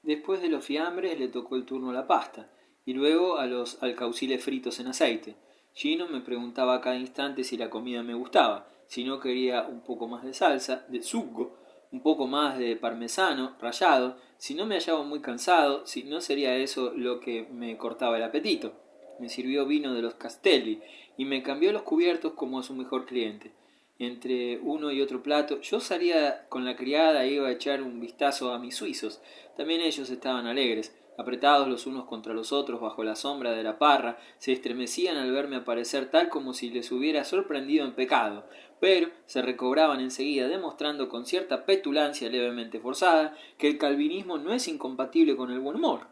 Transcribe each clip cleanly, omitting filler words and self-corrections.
Después de los fiambres le tocó el turno a la pasta, y luego a los alcauciles fritos en aceite. Gino me preguntaba a cada instante si la comida me gustaba, si no quería un poco más de salsa, de sugo, un poco más de parmesano rallado, si no me hallaba muy cansado, si no sería eso lo que me cortaba el apetito. Me sirvió vino de los Castelli y me cambió los cubiertos como a su mejor cliente. Entre uno y otro plato, yo salía con la criada e iba a echar un vistazo a mis suizos. También ellos estaban alegres, apretados los unos contra los otros bajo la sombra de la parra, se estremecían al verme aparecer tal como si les hubiera sorprendido en pecado, pero se recobraban enseguida, demostrando con cierta petulancia levemente forzada que el calvinismo no es incompatible con el buen humor.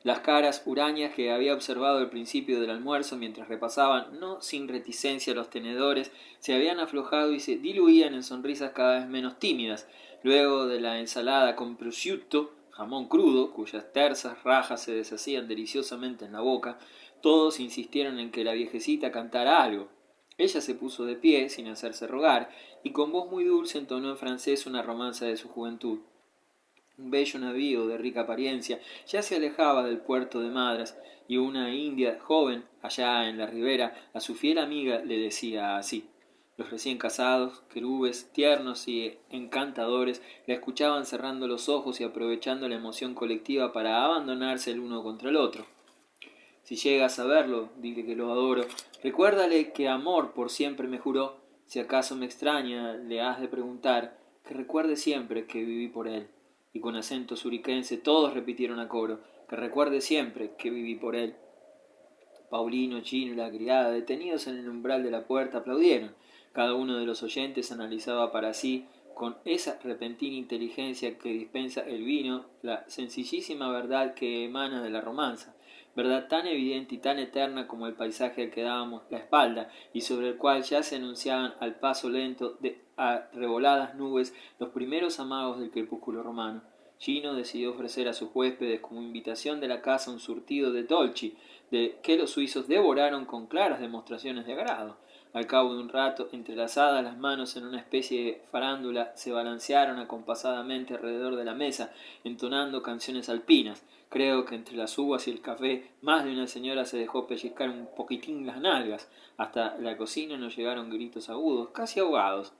Las caras hurañas que había observado al principio del almuerzo mientras repasaban, no sin reticencia, los tenedores, se habían aflojado y se diluían en sonrisas cada vez menos tímidas. Luego de la ensalada con prosciutto, jamón crudo, cuyas tersas rajas se deshacían deliciosamente en la boca, todos insistieron en que la viejecita cantara algo. Ella se puso de pie, sin hacerse rogar, y con voz muy dulce entonó en francés una romanza de su juventud. Un bello navío de rica apariencia ya se alejaba del puerto de Madras, y una india joven, allá en la ribera, a su fiel amiga le decía así. Los recién casados, querubes, tiernos y encantadores, la escuchaban cerrando los ojos y aprovechando la emoción colectiva para abandonarse el uno contra el otro. Si llegas a verlo, dile que lo adoro. Recuérdale que amor por siempre me juró. Si acaso me extraña, le has de preguntar, que recuerde siempre que viví por él. Y con acento suriquense todos repitieron a coro, que recuerde siempre que viví por él. Paulino, Chino y la criada, detenidos en el umbral de la puerta, aplaudieron. Cada uno de los oyentes analizaba para sí, con esa repentina inteligencia que dispensa el vino, la sencillísima verdad que emana de la romanza, verdad tan evidente y tan eterna como el paisaje al que dábamos la espalda, y sobre el cual ya se anunciaban al paso lento de arreboladas nubes los primeros amagos del crepúsculo romano. Gino decidió ofrecer a sus huéspedes como invitación de la casa un surtido de dolci, de que los suizos devoraron con claras demostraciones de agrado. Al cabo de un rato, entrelazadas las manos en una especie de farándula, se balancearon acompasadamente alrededor de la mesa, entonando canciones alpinas. Creo que entre las uvas y el café, más de una señora se dejó pellizcar un poquitín las nalgas. Hasta la cocina nos llegaron gritos agudos, casi ahogados.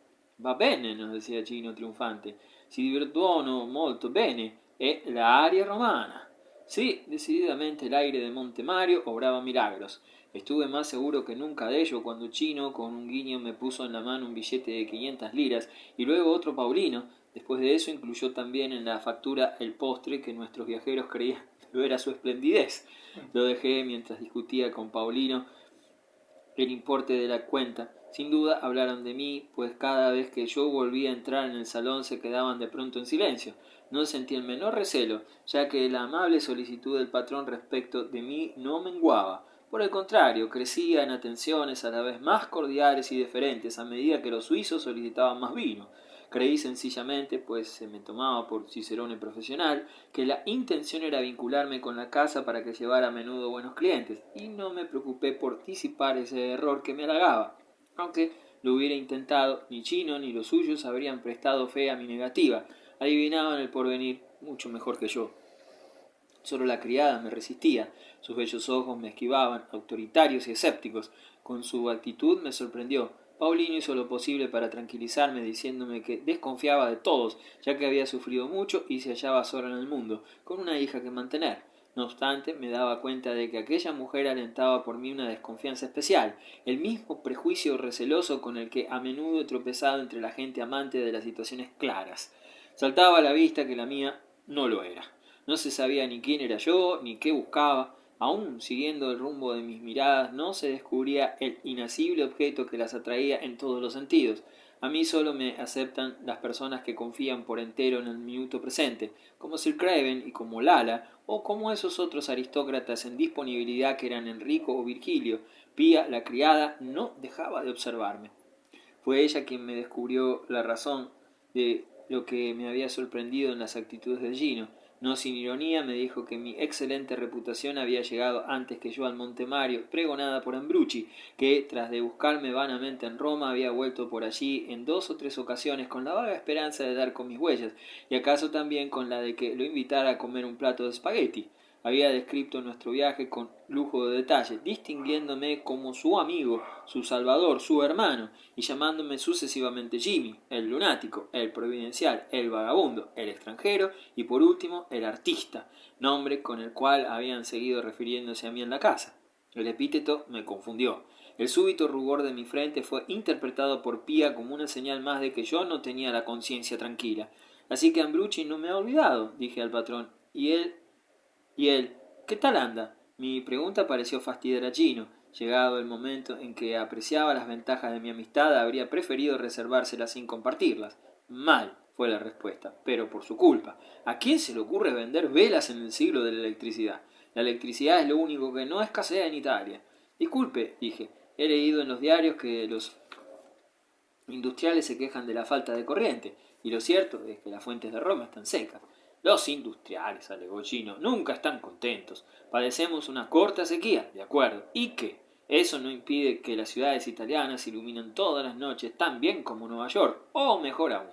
Va bene, nos decía Gino triunfante. Si divertono molto bene. È la aria romana. Sí, decididamente el aire de Montemario obraba milagros. Estuve más seguro que nunca de ello cuando Chino, con un guiño, me puso en la mano un billete de 500 liras y luego otro Paulino. Después de eso incluyó también en la factura el postre que nuestros viajeros creían lo era su esplendidez. Lo dejé mientras discutía con Paulino el importe de la cuenta. Sin duda hablaron de mí, pues cada vez que yo volvía a entrar en el salón se quedaban de pronto en silencio. No sentí el menor recelo, ya que la amable solicitud del patrón respecto de mí no menguaba. Por el contrario, crecía en atenciones a la vez más cordiales y deferentes a medida que los suizos solicitaban más vino. Creí sencillamente, pues se me tomaba por cicerone profesional, que la intención era vincularme con la casa para que llevara a menudo buenos clientes, y no me preocupé por disipar ese error que me halagaba. Aunque lo hubiera intentado, ni Chino ni los suyos habrían prestado fe a mi negativa. Adivinaban el porvenir mucho mejor que yo. Solo la criada me resistía. Sus bellos ojos me esquivaban, autoritarios y escépticos. Con su actitud me sorprendió. Paulino hizo lo posible para tranquilizarme, diciéndome que desconfiaba de todos, ya que había sufrido mucho y se hallaba sola en el mundo, con una hija que mantener. No obstante, me daba cuenta de que aquella mujer alentaba por mí una desconfianza especial, el mismo prejuicio receloso con el que a menudo he tropezado entre la gente amante de las situaciones claras. Saltaba a la vista que la mía no lo era. No se sabía ni quién era yo, ni qué buscaba. Aún siguiendo el rumbo de mis miradas, no se descubría el inacible objeto que las atraía en todos los sentidos. A mí solo me aceptan las personas que confían por entero en el minuto presente, como Sir Craven y como Lala, o como esos otros aristócratas en disponibilidad que eran Enrico o Virgilio. Pía, la criada, no dejaba de observarme. Fue ella quien me descubrió la razón de lo que me había sorprendido en las actitudes de Gino. No sin ironía me dijo que mi excelente reputación había llegado antes que yo al Monte Mario, pregonada por Ambrucci, que, tras de buscarme vanamente en Roma, había vuelto por allí en 2 o 3 ocasiones con la vaga esperanza de dar con mis huellas, y acaso también con la de que lo invitara a comer un plato de espagueti. Había descrito nuestro viaje con lujo de detalle, distinguiéndome como su amigo, su salvador, su hermano, y llamándome sucesivamente Jimmy, el lunático, el providencial, el vagabundo, el extranjero y por último el artista, nombre con el cual habían seguido refiriéndose a mí en la casa. El epíteto me confundió. El súbito rubor de mi frente fue interpretado por Pía como una señal más de que yo no tenía la conciencia tranquila. Así que Ambrucci no me ha olvidado, dije al patrón, y él, ¿qué tal anda? Mi pregunta pareció fastidiar a Gino. Llegado el momento en que apreciaba las ventajas de mi amistad, habría preferido reservárselas sin compartirlas. Mal, fue la respuesta, pero por su culpa. ¿A quién se le ocurre vender velas en el siglo de la electricidad? La electricidad es lo único que no escasea en Italia. Disculpe, dije, he leído en los diarios que los industriales se quejan de la falta de corriente, y lo cierto es que las fuentes de Roma están secas. Los industriales, alegó Gino, nunca están contentos. Padecemos una corta sequía, de acuerdo. ¿Y qué? Eso no impide que las ciudades italianas se iluminen todas las noches tan bien como Nueva York, o mejor aún.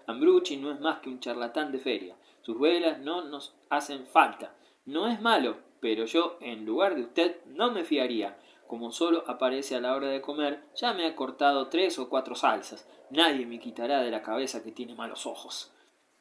Ambrucci no es más que un charlatán de feria. Sus velas no nos hacen falta. No es malo, pero yo, en lugar de usted, no me fiaría. Como solo aparece a la hora de comer, ya me ha cortado 3 o 4 salsas. Nadie me quitará de la cabeza que tiene malos ojos.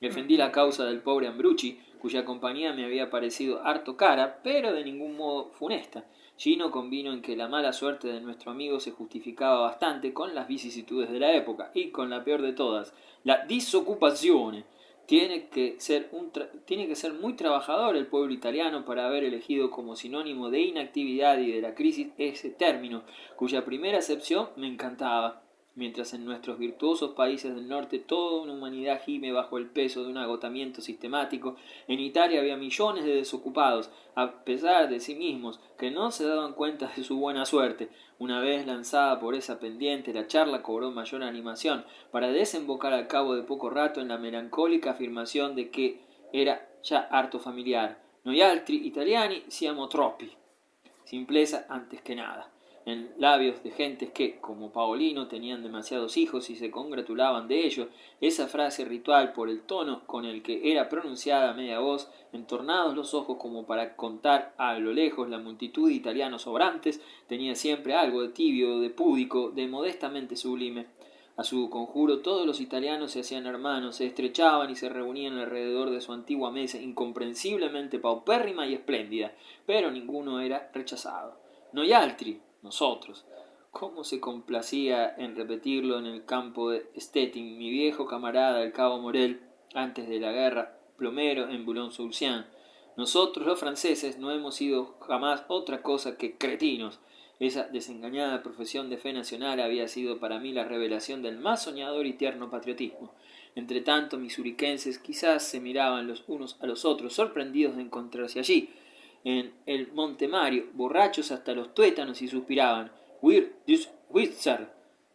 Defendí la causa del pobre Ambrucci, cuya compañía me había parecido harto cara, pero de ningún modo funesta. Gino convino en que la mala suerte de nuestro amigo se justificaba bastante con las vicisitudes de la época y con la peor de todas, la disoccupazione. Tiene que ser muy trabajador el pueblo italiano para haber elegido como sinónimo de inactividad y de la crisis ese término, cuya primera acepción me encantaba. Mientras en nuestros virtuosos países del norte toda una humanidad gime bajo el peso de un agotamiento sistemático, en Italia había millones de desocupados, a pesar de sí mismos, que no se daban cuenta de su buena suerte. Una vez lanzada por esa pendiente, la charla cobró mayor animación, para desembocar al cabo de poco rato en la melancólica afirmación de que era ya harto familiar. Noi altri italiani siamo troppi. Simpleza antes que nada. En labios de gentes que, como Paolino, tenían demasiados hijos y se congratulaban de ello, esa frase ritual, por el tono con el que era pronunciada a media voz, entornados los ojos como para contar a lo lejos la multitud de italianos sobrantes, tenía siempre algo de tibio, de púdico, de modestamente sublime. A su conjuro todos los italianos se hacían hermanos, se estrechaban y se reunían alrededor de su antigua mesa, incomprensiblemente paupérrima y espléndida, pero ninguno era rechazado. Noi altri, nosotros. ¿Cómo se complacía en repetirlo en el campo de Stettin, mi viejo camarada del cabo Morel, antes de la guerra, plomero en Boulogne-sur-Seine? Nosotros los franceses no hemos sido jamás otra cosa que cretinos. Esa desengañada profesión de fe nacional había sido para mí la revelación del más soñador y tierno patriotismo. Entretanto, mis uriquenses quizás se miraban los unos a los otros, sorprendidos de encontrarse allí, en el Monte Mario, borrachos hasta los tuétanos, y suspiraban: «Wir dus Witzer».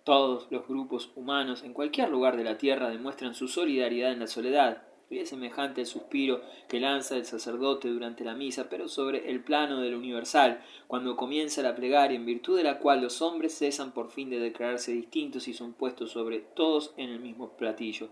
Todos los grupos humanos en cualquier lugar de la tierra demuestran su solidaridad en la soledad, y es semejante al suspiro que lanza el sacerdote durante la misa, pero sobre el plano del universal, cuando comienza la plegaria, en virtud de la cual los hombres cesan por fin de declararse distintos y son puestos sobre todos en el mismo platillo.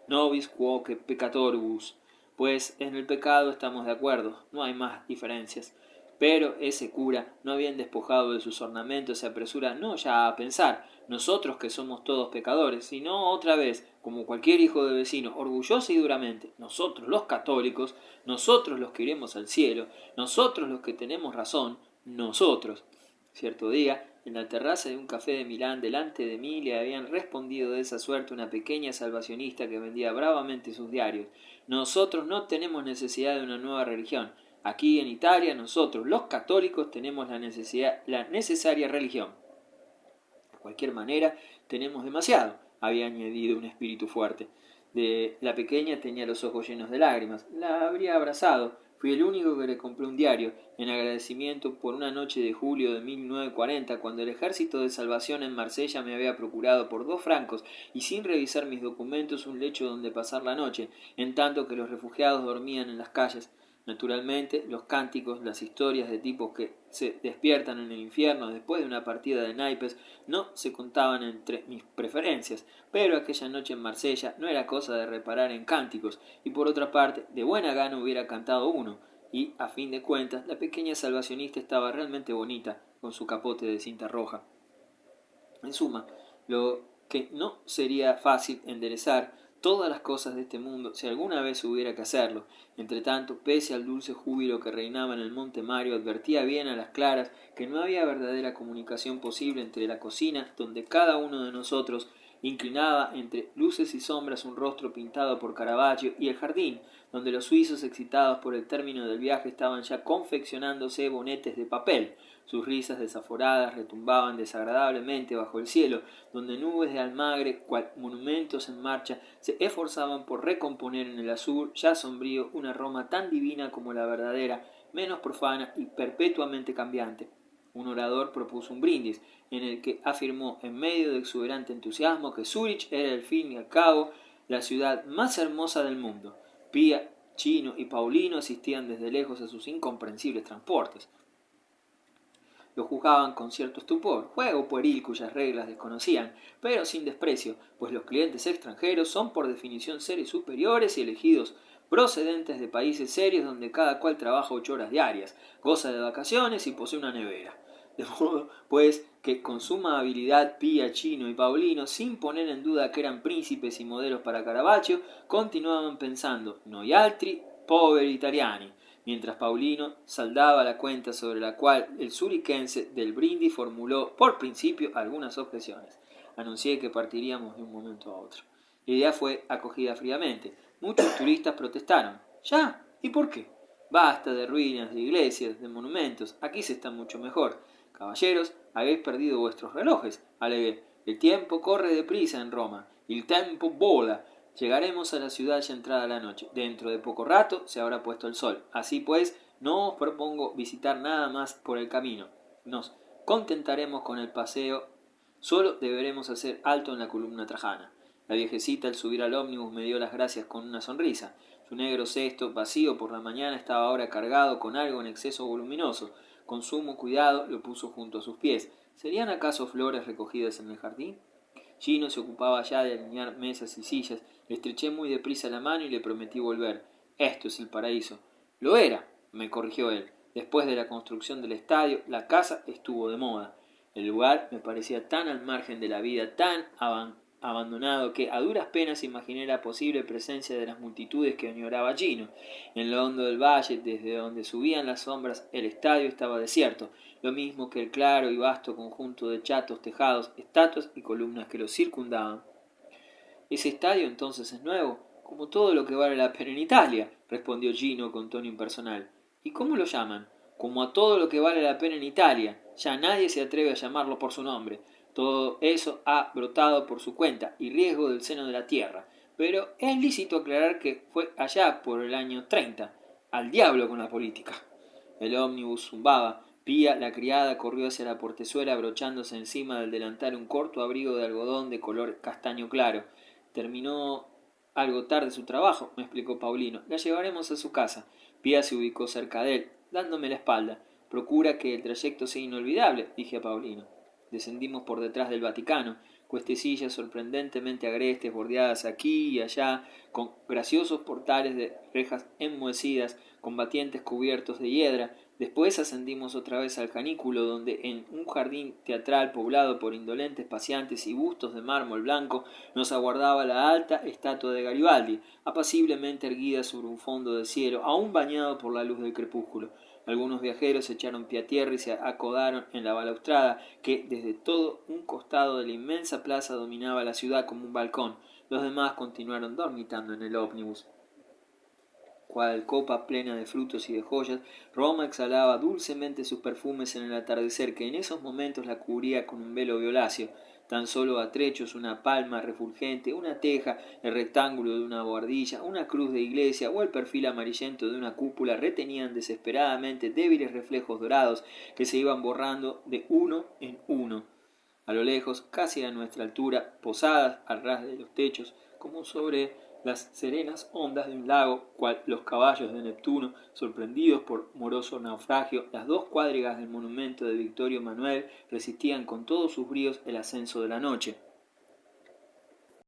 Nobis quoque peccatoribus. Pues en el pecado estamos de acuerdo, no hay más diferencias. Pero ese cura, no bien despojado de sus ornamentos, se apresura no ya a pensar, nosotros que somos todos pecadores, sino otra vez, como cualquier hijo de vecino, orgulloso y duramente, nosotros los católicos, nosotros los que iremos al cielo, nosotros los que tenemos razón, nosotros. Cierto día, en la terraza de un café de Milán, delante de mí le habían respondido de esa suerte una pequeña salvacionista que vendía bravamente sus diarios. Nosotros no tenemos necesidad de una nueva religión. Aquí en Italia nosotros, los católicos, tenemos la necesaria religión. De cualquier manera, tenemos demasiado, había añadido un espíritu fuerte. La pequeña tenía los ojos llenos de lágrimas. La habría abrazado. Fui el único que le compré un diario, en agradecimiento por una noche de julio de 1940, cuando el Ejército de Salvación en Marsella me había procurado por 2 francos y sin revisar mis documentos un lecho donde pasar la noche, en tanto que los refugiados dormían en las calles. Naturalmente, los cánticos, las historias de tipos que se despiertan en el infierno después de una partida de naipes no se contaban entre mis preferencias, pero aquella noche en Marsella no era cosa de reparar en cánticos, y por otra parte, de buena gana hubiera cantado uno, y, a fin de cuentas, la pequeña salvacionista estaba realmente bonita, con su capote de cinta roja. En suma, lo que no sería fácil enderezar todas las cosas de este mundo si alguna vez hubiera que hacerlo. Entretanto, pese al dulce júbilo que reinaba en el Monte Mario, advertía bien a las claras que no había verdadera comunicación posible entre la cocina, donde cada uno de nosotros inclinaba entre luces y sombras un rostro pintado por Caravaggio, y el jardín, donde los suizos, excitados por el término del viaje, estaban ya confeccionándose bonetes de papel. Sus risas desaforadas retumbaban desagradablemente bajo el cielo, donde nubes de almagre, cual monumentos en marcha, se esforzaban por recomponer en el azul ya sombrío una Roma tan divina como la verdadera, menos profana y perpetuamente cambiante. Un orador propuso un brindis, en el que afirmó en medio de exuberante entusiasmo que Zúrich era al fin y al cabo la ciudad más hermosa del mundo. Pía, Chino y Paulino asistían desde lejos a sus incomprensibles transportes. Lo juzgaban con cierto estupor, juego pueril cuyas reglas desconocían, pero sin desprecio, pues los clientes extranjeros son por definición seres superiores y elegidos procedentes de países serios donde cada cual trabaja 8 horas diarias, goza de vacaciones y posee una nevera. De modo, pues, que con suma habilidad Pía, Chino y Paulino, sin poner en duda que eran príncipes y modelos para Caravaggio, continuaban pensando «noi altri, poveri italiani», mientras Paulino saldaba la cuenta sobre la cual el zuriquense del brindis formuló por principio algunas objeciones. Anuncié que partiríamos de un momento a otro. La idea fue acogida fríamente. Muchos turistas protestaron. ¿Ya? ¿Y por qué? Basta de ruinas, de iglesias, de monumentos. Aquí se está mucho mejor. Caballeros, habéis perdido vuestros relojes, alegué. El tiempo corre deprisa en Roma. Il tempo vola. Llegaremos a la ciudad ya entrada la noche. Dentro de poco rato se habrá puesto el sol. Así pues, no os propongo visitar nada más por el camino. Nos contentaremos con el paseo. Solo deberemos hacer alto en la columna Trajana. La viejecita, al subir al ómnibus, me dio las gracias con una sonrisa. Su negro cesto, vacío por la mañana, estaba ahora cargado con algo en exceso voluminoso. Con sumo cuidado lo puso junto a sus pies. ¿Serían acaso flores recogidas en el jardín? Chino se ocupaba ya de alinear mesas y sillas. Le estreché muy deprisa la mano y le prometí volver. Esto es el paraíso. Lo era, me corrigió él. Después de la construcción del estadio, la casa estuvo de moda. El lugar me parecía tan al margen de la vida, tan abandonado, que a duras penas imaginé la posible presencia de las multitudes que añoraba Gino. En lo hondo del valle, desde donde subían las sombras, el estadio estaba desierto, lo mismo que el claro y vasto conjunto de chatos tejados, estatuas y columnas que lo circundaban. ¿Ese estadio entonces es nuevo? Como todo lo que vale la pena en Italia, respondió Gino con tono impersonal. ¿Y cómo lo llaman? Como a todo lo que vale la pena en Italia. Ya nadie se atreve a llamarlo por su nombre. Todo eso ha brotado por su cuenta y riesgo del seno de la tierra. Pero es lícito aclarar que fue allá por el año 30. Al diablo con la política. El ómnibus zumbaba. Pía, la criada, corrió hacia la portezuela abrochándose encima del delantal un corto abrigo de algodón de color castaño claro. Terminó algo tarde su trabajo, me explicó Paulino. La llevaremos a su casa. Pía se ubicó cerca de él, dándome la espalda. Procura que el trayecto sea inolvidable, dije a Paulino. Descendimos por detrás del Vaticano, cuestecillas sorprendentemente agrestes bordeadas aquí y allá, con graciosos portales de rejas enmohecidas, con batientes cubiertos de hiedra. Después ascendimos otra vez al canículo, donde en un jardín teatral poblado por indolentes paseantes y bustos de mármol blanco nos aguardaba la alta estatua de Garibaldi, apaciblemente erguida sobre un fondo de cielo, aún bañado por la luz del crepúsculo. Algunos viajeros echaron pie a tierra y se acodaron en la balaustrada que desde todo un costado de la inmensa plaza dominaba la ciudad como un balcón. Los demás continuaron dormitando en el ómnibus. Cual copa plena de frutos y de joyas, Roma exhalaba dulcemente sus perfumes en el atardecer, que en esos momentos la cubría con un velo violáceo. tan solo a trechos una palma refulgente, una teja, el rectángulo de una bohardilla, una cruz de iglesia o el perfil amarillento de una cúpula retenían desesperadamente débiles reflejos dorados que se iban borrando de uno en uno. A lo lejos, casi a nuestra altura, posadas al ras de los techos, como sobre las serenas ondas de un lago, cual los caballos de Neptuno, sorprendidos por moroso naufragio, las dos cuadrigas del monumento de Victorio Manuel resistían con todos sus bríos el ascenso de la noche.